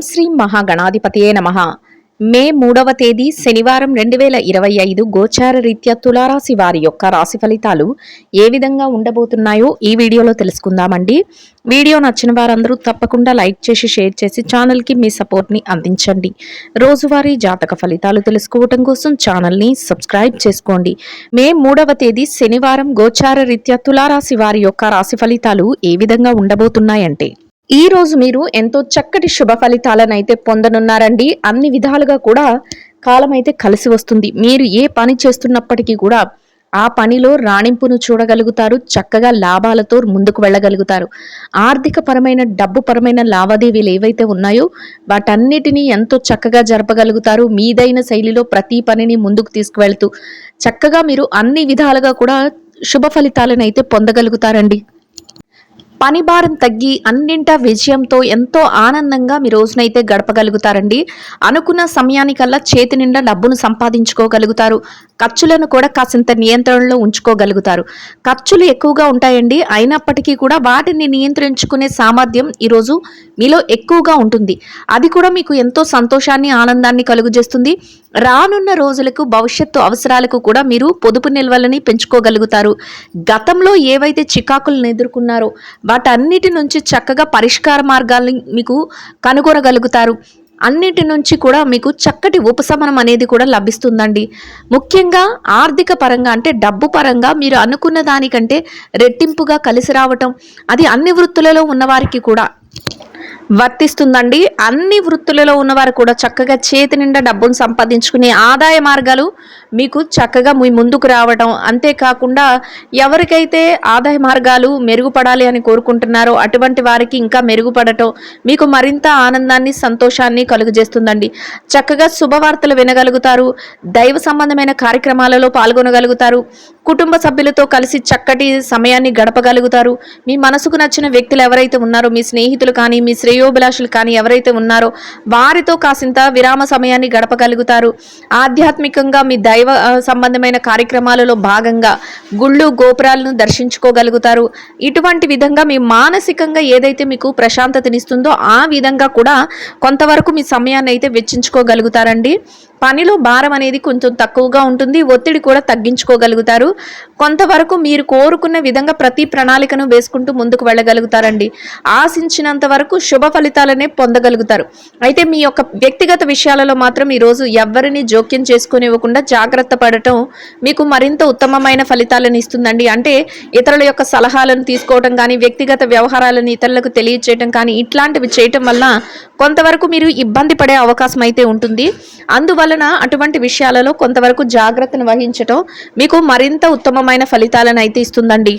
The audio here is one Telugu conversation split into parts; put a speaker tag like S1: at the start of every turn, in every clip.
S1: శ్రీ మహాగణాధిపతయే నమః. మే 3వ తేదీ శనివారం 2025 గోచార రీత్యా తులారాశి వారి యొక్క రాశి ఫలితాలు ఏ విధంగా ఉండబోతున్నాయో ఈ వీడియోలో తెలుసుకుందామండి. వీడియో నచ్చిన వారందరూ తప్పకుండా లైక్ చేసి షేర్ చేసి ఛానల్కి మీ సపోర్ట్ని అందించండి. రోజువారీ జాతక ఫలితాలు తెలుసుకోవటం కోసం ఛానల్ని సబ్స్క్రైబ్ చేసుకోండి. మే 3వ తేదీ శనివారం గోచార రీత్యా తులారాశి వారి యొక్క రాశి ఫలితాలు ఏ విధంగా ఉండబోతున్నాయంటే, ఈ రోజు మీరు ఎంతో చక్కటి శుభ ఫలితాలను అయితే పొందనున్నారండి. అన్ని విధాలుగా కూడా కాలం అయితే కలిసి వస్తుంది. మీరు ఏ పని చేస్తున్నప్పటికీ కూడా ఆ పనిలో రాణింపును చూడగలుగుతారు. చక్కగా లాభాలతో ముందుకు వెళ్ళగలుగుతారు. ఆర్థిక పరమైన డబ్బు పరమైన లావాదేవీలు ఏవైతే ఉన్నాయో వాటన్నిటినీ ఎంతో చక్కగా జరపగలుగుతారు. మీదైన శైలిలో ప్రతి పనిని ముందుకు తీసుకువెళ్తూ చక్కగా మీరు అన్ని విధాలుగా కూడా శుభ ఫలితాలను అయితే పొందగలుగుతారండి. పని భారం తగ్గి అన్నింటా విజయంతో ఎంతో ఆనందంగా మీ రోజునైతే గడపగలుగుతారండి. అనుకున్న సమయానికల్లా చేతి నిండా డబ్బును సంపాదించుకోగలుగుతారు. ఖర్చులను కూడా కాసింత నియంత్రణలో ఉంచుకోగలుగుతారు. ఖర్చులు ఎక్కువగా ఉంటాయండి, అయినప్పటికీ కూడా వాటిని నియంత్రించుకునే సామర్థ్యం ఈరోజు మీలో ఎక్కువగా ఉంటుంది. అది కూడా మీకు ఎంతో సంతోషాన్ని ఆనందాన్ని కలుగజేస్తుంది. రానున్న రోజులకు భవిష్యత్తు అవసరాలకు కూడా మీరు పొదుపు నిల్వలని పెంచుకోగలుగుతారు. గతంలో ఏవైతే చికాకులను ఎదుర్కొన్నారో వాటన్నిటి నుంచి చక్కగా పరిష్కార మార్గాల్ని మీకు కనుగొనగలుగుతారు. అన్నిటి నుంచి కూడా మీకు చక్కటి ఉపశమనం అనేది కూడా లభిస్తుందండి. ముఖ్యంగా ఆర్థిక పరంగా అంటే డబ్బు పరంగా మీరు అనుకున్న దానికంటే రెట్టింపుగా కలిసి రావటం అది అన్ని వృత్తులలో ఉన్నవారికి కూడా వర్తిస్తుందండి. అన్ని వృత్తులలో ఉన్నవారు కూడా చక్కగా చేతి నిండా డబ్బును సంపాదించుకునే ఆదాయ మార్గాలు మీకు చక్కగా మీ ముందుకు రావడం, అంతేకాకుండా ఎవరికైతే ఆదాయ మార్గాలు మెరుగుపడాలి అని కోరుకుంటున్నారో అటువంటి వారికి ఇంకా మెరుగుపడటం మీకు మరింత ఆనందాన్ని సంతోషాన్ని కలుగజేస్తుందండి. చక్కగా శుభవార్తలు వినగలుగుతారు. దైవ సంబంధమైన కార్యక్రమాలలో పాల్గొనగలుగుతారు. కుటుంబ సభ్యులతో కలిసి చక్కటి సమయాన్ని గడపగలుగుతారు. మీ మనసుకు నచ్చిన వ్యక్తులు ఎవరైతే ఉన్నారో, మీ స్నేహితులు కానీ మీ శ్రేయోభిలాషులు కానీ ఎవరైతే ఉన్నారో వారితో కాసింత విరామ సమయాన్ని గడపగలుగుతారు. ఆధ్యాత్మికంగా మీ దైవ సంబంధమైన కార్యక్రమాలలో భాగంగా గుళ్ళు గోపురాలను దర్శించుకోగలుగుతారు. ఇటువంటి విధంగా మీ మానసికంగా ఏదైతే మీకు ప్రశాంతతనిస్తుందో ఆ విధంగా కూడా కొంతవరకు మీ సమయాన్ని అయితే వెచ్చించుకోగలుగుతారండి. పనిలో భారం అనేది కొంచెం తక్కువగా ఉంటుంది. ఒత్తిడి కూడా తగ్గించుకోగలుగుతారు. కొంతవరకు మీరు కోరుకున్న విధంగా ప్రతి ప్రణాళికను వేసుకుంటూ ముందుకు వెళ్ళగలుగుతారండి. ఆశించినంత వరకు శుభ ఫలితాలనే పొందగలుగుతారు. అయితే మీ యొక్క వ్యక్తిగత విషయాలలో మాత్రం ఈరోజు ఎవరిని జోక్యం చేసుకునివ్వకుండా జాగ్రత్త పడటం మీకు మరింత ఉత్తమమైన ఫలితాలను ఇస్తుందండి. అంటే ఇతరుల యొక్క సలహాలను తీసుకోవటం కానీ, వ్యక్తిగత వ్యవహారాలను ఇతరులకు తెలియచేయటం కానీ ఇట్లాంటివి చేయటం వల్ల కొంతవరకు మీరు ఇబ్బంది పడే అవకాశం అయితే ఉంటుంది. అందువలన అటువంటి విషయాలలో కొంతవరకు జాగ్రత్తను వహించటం మీకు మరింత ఉత్తమమైన ఫలితాలను అయితే ఇస్తుందండి.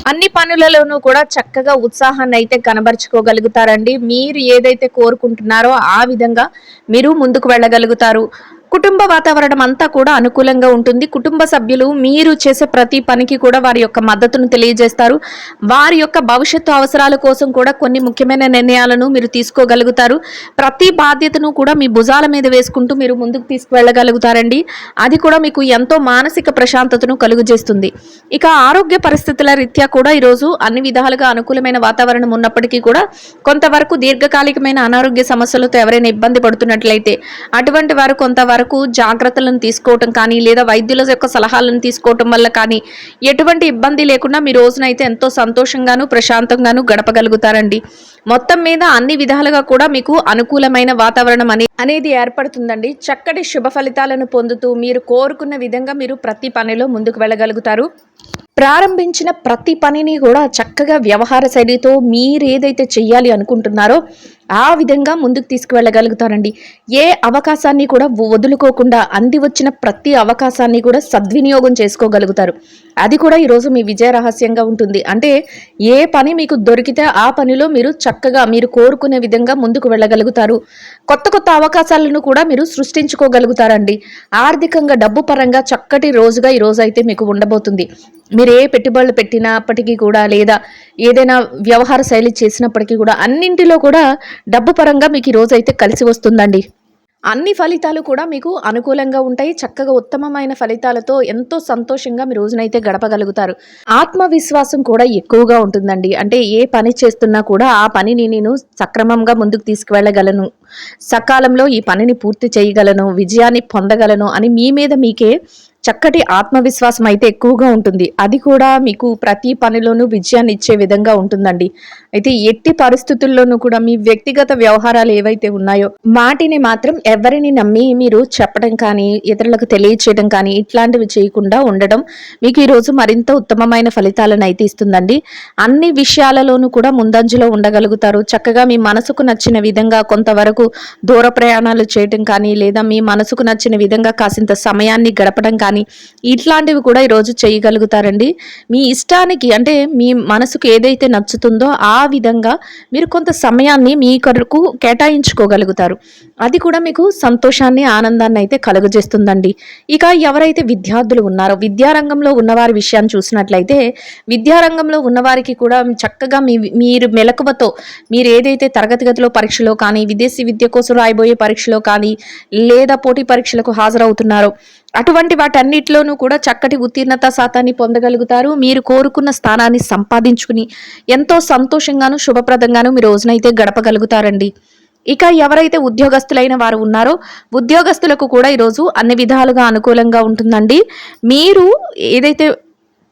S1: అన్ని పనులలోనూ కూడా చక్కగా ఉత్సాహాన్ని అయితే కనబరుచుకోగలుగుతారండి. మీరు ఏదైతే కోరుకుంటున్నారో ఆ విధంగా మీరు ముందుకు వెళ్ళగలుగుతారు. కుటుంబ వాతావరణం అంతా కూడా అనుకూలంగా ఉంటుంది. కుటుంబ సభ్యులు మీరు చేసే ప్రతి పనికి కూడా వారి యొక్క మద్దతును తెలియజేస్తారు. వారి యొక్క భవిష్యత్తు అవసరాల కోసం కూడా కొన్ని ముఖ్యమైన నిర్ణయాలను మీరు తీసుకోగలుగుతారు. ప్రతి బాధ్యతను కూడా మీ భుజాల మీద వేసుకుంటూ మీరు ముందుకు తీసుకువెళ్ళగలుగుతారండి. అది కూడా మీకు ఎంతో మానసిక ప్రశాంతతను కలుగజేస్తుంది. ఇక ఆరోగ్య పరిస్థితుల రీత్యా కూడా ఈరోజు అన్ని విధాలుగా అనుకూలమైన వాతావరణం ఉన్నప్పటికీ కూడా కొంతవరకు దీర్ఘకాలికమైన అనారోగ్య సమస్యలతో ఎవరైనా ఇబ్బంది పడుతున్నట్లయితే అటువంటి వారు కొంతవరకు జాగ్రత్తలను తీసుకోవటం కానీ, లేదా వైద్యుల యొక్క సలహాలను తీసుకోవటం వల్ల కానీ ఎటువంటి ఇబ్బంది లేకుండా మీ రోజునైతే ఎంతో సంతోషంగాను ప్రశాంతంగాను గడపగలుగుతారండి. మొత్తం మీద అన్ని విధాలుగా కూడా మీకు అనుకూలమైన వాతావరణం అనేది ఏర్పడుతుందండి. చక్కటి శుభ ఫలితాలను పొందుతూ మీరు కోరుకున్న విధంగా మీరు ప్రతి పనిలో ముందుకు వెళ్ళగలుగుతారు. ప్రారంభించిన ప్రతి పనిని కూడా చక్కగా వ్యవహార శైలితో మీరు ఏదైతే చెయ్యాలి అనుకుంటున్నారో ఆ విధంగా ముందుకు తీసుకువెళ్ళగలుగుతారండి. ఏ అవకాశాన్ని కూడా వదులుకోకుండా అంది వచ్చిన ప్రతి అవకాశాన్ని కూడా సద్వినియోగం చేసుకోగలుగుతారు. అది కూడా ఈరోజు మీ విజయ రహస్యంగా ఉంటుంది. అంటే ఏ పని మీకు దొరికితే ఆ పనిలో మీరు చక్కగా మీరు కోరుకునే విధంగా ముందుకు వెళ్ళగలుగుతారు. కొత్త కొత్త అవకాశాలను కూడా మీరు సృష్టించుకోగలుగుతారండి. ఆర్థికంగా డబ్బు పరంగా చక్కటి రోజుగా ఈ రోజు అయితే మీకు ఉండబోతుంది. మీరు ఏ పెట్టుబడులు పెట్టినప్పటికీ కూడా, లేదా ఏదైనా వ్యవహార శైలి చేసినప్పటికీ కూడా అన్నింటిలో కూడా డబ్బు పరంగా మీకు ఈ రోజు అయితే కలిసి వస్తుందండి. అన్ని ఫలితాలు కూడా మీకు అనుకూలంగా ఉంటాయి. చక్కగా ఉత్తమమైన ఫలితాలతో ఎంతో సంతోషంగా మీ రోజునైతే గడపగలుగుతారు. ఆత్మవిశ్వాసం కూడా ఎక్కువగా ఉంటుందండి. అంటే ఏ పని చేస్తున్నా కూడా ఆ పనిని నేను సక్రమంగా ముందుకు తీసుకువెళ్ళగలను, సకాలంలో ఈ పనిని పూర్తి చేయగలను, విజయాన్ని పొందగలను అని మీ మీద మీకే చక్కటి ఆత్మవిశ్వాసం అయితే ఎక్కువగా ఉంటుంది. అది కూడా మీకు ప్రతి పనిలోనూ విజయాన్ని ఇచ్చే విధంగా ఉంటుందండి. అయితే ఎట్టి పరిస్థితుల్లోనూ కూడా మీ వ్యక్తిగత వ్యవహారాలు ఏవైతే ఉన్నాయో వాటిని మాత్రం ఎవరిని నమ్మి మీరు చెప్పడం కానీ, ఇతరులకు తెలియచేయడం కానీ ఇట్లాంటివి చేయకుండా ఉండడం మీకు ఈరోజు మరింత ఉత్తమమైన ఫలితాలను అయితే ఇస్తుందండి. అన్ని విషయాలలోనూ కూడా ముందంజలో ఉండగలుగుతారు. చక్కగా మీ మనసుకు నచ్చిన విధంగా కొంతవరకు దూర ప్రయాణాలు చేయటం కానీ, లేదా మీ మనసుకు నచ్చిన విధంగా కాసింత సమయాన్ని గడపడం కానీ ఇట్లాంటివి కూడా ఈరోజు చేయగలుగుతారండి. మీ ఇష్టానికి అంటే మీ మనసుకు ఏదైతే నచ్చుతుందో ఆ విధంగా మీరు కొంత సమయాన్ని మీ కొరకు కేటాయించుకోగలుగుతారు. అది కూడా మీకు సంతోషాన్ని, ఆనందాన్ని అయితే కలుగజేస్తుందండి. ఇక ఎవరైతే విద్యార్థులు ఉన్నారో విద్యారంగంలో ఉన్నవారి విషయాన్ని చూసినట్లయితే విద్యారంగంలో ఉన్నవారికి కూడా చక్కగా మీరు మెలకువతో మీరు ఏదైతే తరగతి గదిలో పరీక్షలో కానీ, విదేశీ విద్య కోసం రాయబోయే పరీక్షలో కానీ, లేదా పోటీ పరీక్షలకు హాజరవుతున్నారో అటువంటి వాటన్నిటిలోనూ కూడా చక్కటి ఉత్తీర్ణత శాతాన్ని పొందగలుగుతారు. మీరు కోరుకున్న స్థానాన్ని సంపాదించుకుని ఎంతో సంతోషంగాను, శుభప్రదంగాను మీ రోజునైతే గడపగలుగుతారండి. ఇక ఎవరైతే ఉద్యోగస్తులైన వారు ఉన్నారో ఉద్యోగస్తులకు కూడా ఈరోజు అన్ని విధాలుగా అనుకూలంగా ఉంటుందండి. మీరు ఏదైతే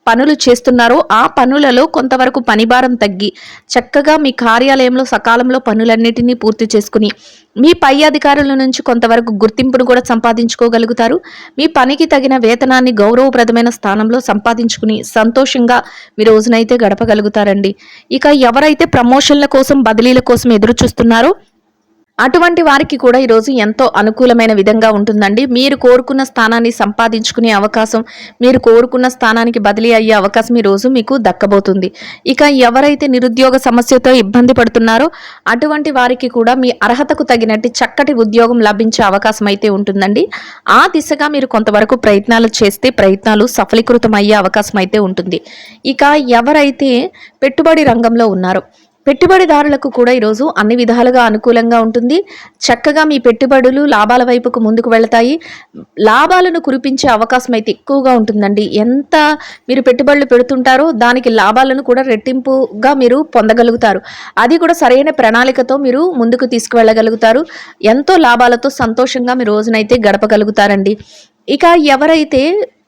S1: పనులు చేస్తున్నారో ఆ పనులలో కొంతవరకు పనిభారం తగ్గి చక్కగా మీ కార్యాలయంలో సకాలంలో పనులన్నిటినీ పూర్తి చేసుకుని మీ పై అధికారుల నుంచి కొంతవరకు గుర్తింపును కూడా సంపాదించుకోగలుగుతారు. మీ పనికి తగిన వేతనాన్ని గౌరవప్రదమైన స్థానంలో సంపాదించుకుని సంతోషంగా మీ రోజునైతే గడపగలుగుతారండి. ఇక ఎవరైతే ప్రమోషన్ల కోసం, బదిలీల కోసం ఎదురు చూస్తున్నారో అటువంటి వారికి కూడా ఈరోజు ఎంతో అనుకూలమైన విధంగా ఉంటుందండి. మీరు కోరుకున్న స్థానాన్ని సంపాదించుకునే అవకాశం, మీరు కోరుకున్న స్థానానికి బదిలీ అయ్యే అవకాశం ఈరోజు మీకు దక్కబోతుంది. ఇక ఎవరైతే నిరుద్యోగ సమస్యతో ఇబ్బంది పడుతున్నారో అటువంటి వారికి కూడా మీ అర్హతకు తగినట్టు చక్కటి ఉద్యోగం లభించే అవకాశం అయితే ఉంటుందండి. ఆ దిశగా మీరు కొంతవరకు ప్రయత్నాలు చేస్తే ప్రయత్నాలు సఫలీకృతం అయ్యే అవకాశం అయితే ఉంటుంది. ఇక ఎవరైతే పెట్టుబడి రంగంలో ఉన్నారో పెట్టుబడిదారులకు కూడా ఈరోజు అన్ని విధాలుగా అనుకూలంగా ఉంటుంది. చక్కగా మీ పెట్టుబడులు లాభాల వైపుకు ముందుకు వెళతాయి. లాభాలను కురిపించే అవకాశం అయితే ఎక్కువగా ఉంటుందండి. ఎంత మీరు పెట్టుబడులు పెడుతుంటారో దానికి లాభాలను కూడా రెట్టింపుగా మీరు పొందగలుగుతారు. అది కూడా సరైన ప్రణాళికతో మీరు ముందుకు తీసుకువెళ్ళగలుగుతారు. ఎంతో లాభాలతో సంతోషంగా మీ రోజునైతే గడపగలుగుతారండి. ఇక ఎవరైతే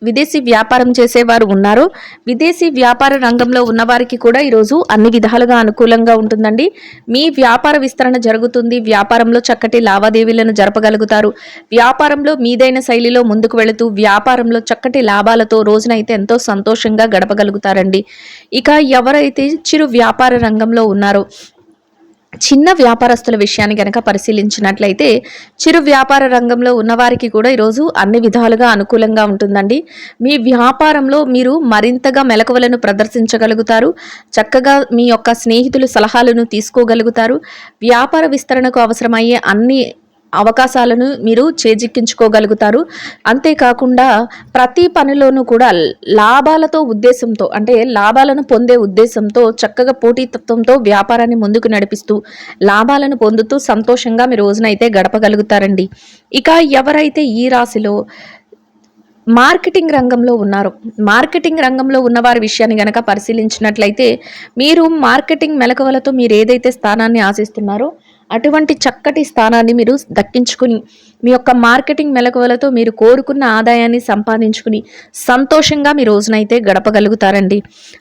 S1: విదేశీ వ్యాపారం చేసేవారు ఉన్నారో విదేశీ వ్యాపార రంగంలో ఉన్నవారికి కూడా ఈరోజు అన్ని విధాలుగా అనుకూలంగా ఉంటుందండి. మీ వ్యాపార విస్తరణ జరుగుతుంది. వ్యాపారంలో చక్కటి లావాదేవీలను జరపగలుగుతారు. వ్యాపారంలో మీదైన శైలిలో ముందుకు వెళుతూ వ్యాపారంలో చక్కటి లాభాలతో రోజునైతే ఎంతో సంతోషంగా గడపగలుగుతారండి. ఇక ఎవరైతే చిరు వ్యాపార రంగంలో ఉన్నారో చిన్న వ్యాపారస్తుల విషయాన్ని గనక పరిశీలించినట్లయితే చిరు వ్యాపార రంగంలో ఉన్నవారికి కూడా ఈరోజు అన్ని విధాలుగా అనుకూలంగా ఉంటుందండి. మీ వ్యాపారంలో మీరు మరింతగా మెలకువలను ప్రదర్శించగలుగుతారు. చక్కగా మీ యొక్క స్నేహితుల సలహాలను తీసుకోగలుగుతారు. వ్యాపార విస్తరణకు అవసరమయ్యే అన్ని అవకాశాలను మీరు చేజిక్కించుకోగలుగుతారు. అంతేకాకుండా ప్రతి పనిలోనూ కూడా లాభాలతో ఉద్దేశంతో అంటే లాభాలను పొందే ఉద్దేశంతో చక్కగా పోటీతత్వంతో వ్యాపారాన్ని ముందుకు నడిపిస్తూ లాభాలను పొందుతూ సంతోషంగా మీ రోజునైతే గడపగలుగుతారండి. ఇక ఎవరైతే ఈ రాశిలో మార్కెటింగ్ రంగంలో ఉన్నారు. మార్కెటింగ్ రంగంలో ఉన్నవారి విషయాన్ని గనక పరిశీలించినట్లయితే మీరు మార్కెటింగ్ మెలకువలతో మీరు ఏదైతే స్థానాన్ని ఆశిస్తున్నారో అటువంటి చక్కటి స్థానాన్ని మీరు దక్కించుకుని మీ యొక్క మార్కెటింగ్ మెలకువలతో మీరు కోరుకున్న ఆదాయాన్ని సంపాదించుకుని సంతోషంగా మీ రోజునైతే గడపగలుగుతారండి.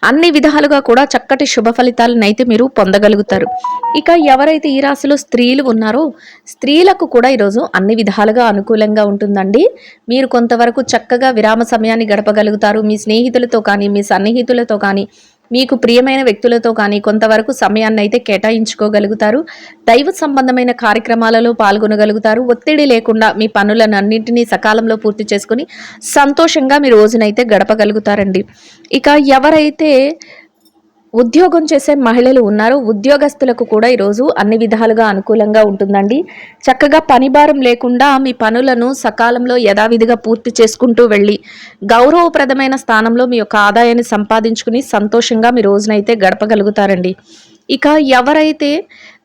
S1: అన్ని విధాలుగా కూడా చక్కటి శుభ ఫలితాలను అయితే మీరు పొందగలుగుతారు. ఇక ఎవరైతే ఈ రాశిలో స్త్రీలు ఉన్నారో స్త్రీలకు కూడా ఈరోజు అన్ని విధాలుగా అనుకూలంగా ఉంటుందండి. మీరు కొంతవరకు చక్కగా విరామ సమయాన్ని గడపగలుగుతారు. మీ స్నేహితులతో కానీ మీ సన్నిహితులతో కానీ మీకు ప్రియమైన వ్యక్తులతో కానీ కొంతవరకు సమయాన్ని అయితే కేటాయించుకోగలుగుతారు. దైవ సంబంధమైన కార్యక్రమాలలో పాల్గొనగలుగుతారు. ఒత్తిడి లేకుండా మీ పనులను అన్నింటినీ సకాలంలో పూర్తి చేసుకుని సంతోషంగా మీ రోజునైతే గడపగలుగుతారండి. ఇక ఎవరైతే ఉద్యోగం చేసే మహిళలు ఉన్నారో ఉద్యోగస్తులకు కూడా ఈరోజు అన్ని విధాలుగా అనుకూలంగా ఉంటుందండి. చక్కగా పని భారం లేకుండా మీ పనులను సకాలంలో యథావిధిగా పూర్తి చేసుకుంటూ వెళ్ళి గౌరవప్రదమైన స్థానంలో మీ యొక్క ఆదాయాన్ని సంపాదించుకుని సంతోషంగా మీ రోజునైతే గడపగలుగుతారండి. ఇక ఎవరైతే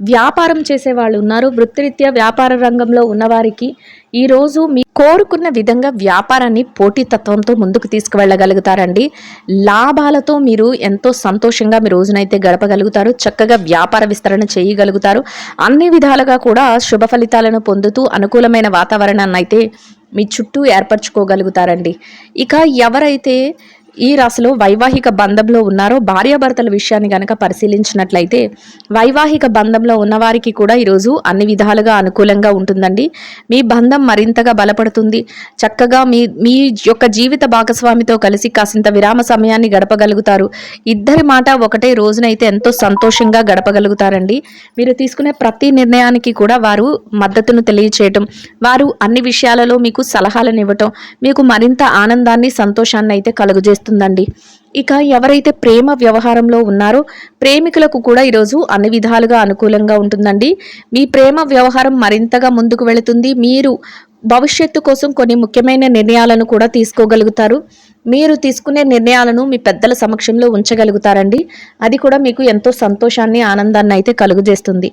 S1: వ్యాపారం చేసేవాళ్ళు ఉన్నారో, వృత్తిరీత్యా వ్యాపార రంగంలో ఉన్నవారికి ఈరోజు మీ కోరుకున్న విధంగా వ్యాపారాన్ని పోటీతత్వంతో ముందుకు తీసుకువెళ్ళగలుగుతారండి. లాభాలతో మీరు ఎంతో సంతోషంగా మీ రోజునైతే గడపగలుగుతారు. చక్కగా వ్యాపార విస్తరణ చేయగలుగుతారు. అన్ని విధాలుగా కూడా శుభ ఫలితాలను పొందుతూ అనుకూలమైన వాతావరణాన్ని అయితే మీ చుట్టూ ఏర్పరచుకోగలుగుతారండి. ఇక ఎవరైతే ఈ రాశిలో వైవాహిక బంధంలో ఉన్నారో, భార్యాభర్తల విషయాన్ని గనక పరిశీలించినట్లయితే వైవాహిక బంధంలో ఉన్నవారికి కూడా ఈరోజు అన్ని విధాలుగా అనుకూలంగా ఉంటుందండి. మీ బంధం మరింతగా బలపడుతుంది. చక్కగా మీ యొక్క జీవిత భాగస్వామితో కలిసి కాసింత విరామ సమయాన్ని గడపగలుగుతారు. ఇద్దరి మాట ఒకటే రోజునైతే ఎంతో సంతోషంగా గడపగలుగుతారండి. మీరు తీసుకునే ప్రతి నిర్ణయానికి కూడా వారు మద్దతును తెలియచేయటం, వారు అన్ని విషయాలలో మీకు సలహాలను ఇవ్వటం మీకు మరింత ఆనందాన్ని, సంతోషాన్ని అయితే కలుగజేస్తుంది. ఇక ఎవరైతే ప్రేమ వ్యవహారంలో ఉన్నారో ప్రేమికులకు కూడా ఈరోజు అన్ని విధాలుగా అనుకూలంగా ఉంటుందండి. మీ ప్రేమ వ్యవహారం మరింతగా ముందుకు వెళుతుంది. మీరు భవిష్యత్తు కోసం కొన్ని ముఖ్యమైన నిర్ణయాలను కూడా తీసుకోగలుగుతారు. మీరు తీసుకునే నిర్ణయాలను మీ పెద్దల సమక్షంలో ఉంచగలుగుతారండి. అది కూడా మీకు ఎంతో సంతోషాన్ని, ఆనందాన్ని అయితే కలుగజేస్తుంది.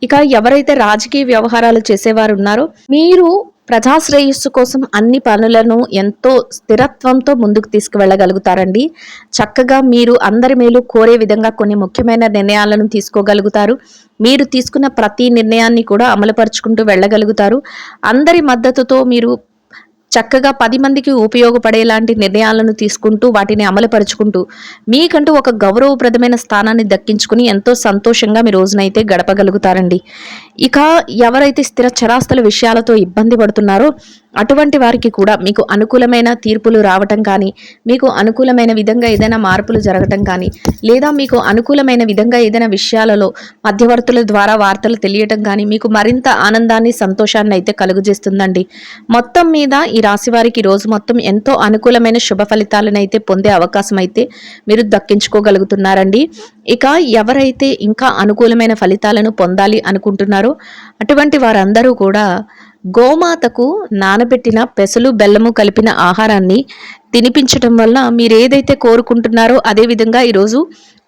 S1: ఇక ఎవరైతే రాజకీయ వ్యవహారాలు చేసేవారు ఉన్నారో మీరు ప్రజాశ్రేయస్సు కోసం అన్ని పనులను ఎంతో స్థిరత్వంతో ముందుకు తీసుకువెళ్ళగలుగుతారండి. చక్కగా మీరు అందరి మేలు కోరే విధంగా కొన్ని ముఖ్యమైన నిర్ణయాలను తీసుకోగలుగుతారు. మీరు తీసుకున్న ప్రతి నిర్ణయాన్ని కూడా అమలుపరుచుకుంటూ వెళ్ళగలుగుతారు. అందరి మద్దతుతో మీరు చక్కగా 10 మందికి ఉపయోగపడేలాంటి నిర్ణయాలను తీసుకుంటూ వాటిని అమలుపరుచుకుంటూ మీకంటూ ఒక గౌరవప్రదమైన స్థానాన్ని దక్కించుకుని ఎంతో సంతోషంగా మీ రోజునైతే గడపగలుగుతారండి. ఇక ఎవరైతే స్థిర చరాస్తుల విషయాలతో ఇబ్బంది పడుతున్నారో అటువంటి వారికి కూడా మీకు అనుకూలమైన తీర్పులు రావటం కానీ, మీకు అనుకూలమైన విధంగా ఏదైనా మార్పులు జరగటం కానీ, లేదా మీకు అనుకూలమైన విధంగా ఏదైనా విషయాలలో మధ్యవర్తుల ద్వారా వార్తలు తెలియటం కానీ మీకు మరింత ఆనందాన్ని, సంతోషాన్ని అయితే కలుగజేస్తుందండి. మొత్తం మీద ఈ రాశి వారికి రోజు మొత్తం ఎంతో అనుకూలమైన శుభ ఫలితాలను అయితే పొందే అవకాశం అయితే మీరు దక్కించుకోగలుగుతున్నారండి. ఇక ఎవరైతే ఇంకా అనుకూలమైన ఫలితాలను పొందాలి అనుకుంటున్నారో అటువంటి వారందరూ కూడా గోమాతకు నానబెట్టిన పెసలు, బెల్లము కలిపిన ఆహారాన్ని తినిపించటం వల్ల మీరు ఏదైతే కోరుకుంటున్నారో అదే విధంగా ఈరోజు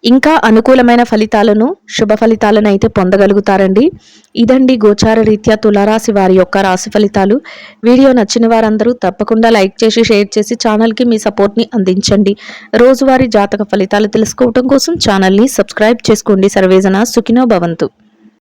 S1: ఇంకా అనుకూలమైన ఫలితాలను, శుభ ఫలితాలను అయితే పొందగలుగుతారండి. ఇదండి గోచార రీత్యా తులారాశి వారి యొక్క రాశి ఫలితాలు. వీడియో నచ్చిన వారందరూ తప్పకుండా లైక్ చేసి, షేర్ చేసి ఛానల్కి మీ సపోర్ట్ని అందించండి. రోజువారీ జాతక ఫలితాలు తెలుసుకోవడం కోసం ఛానల్ని సబ్స్క్రైబ్ చేసుకోండి. సర్వేజన సుఖినో భవంతు.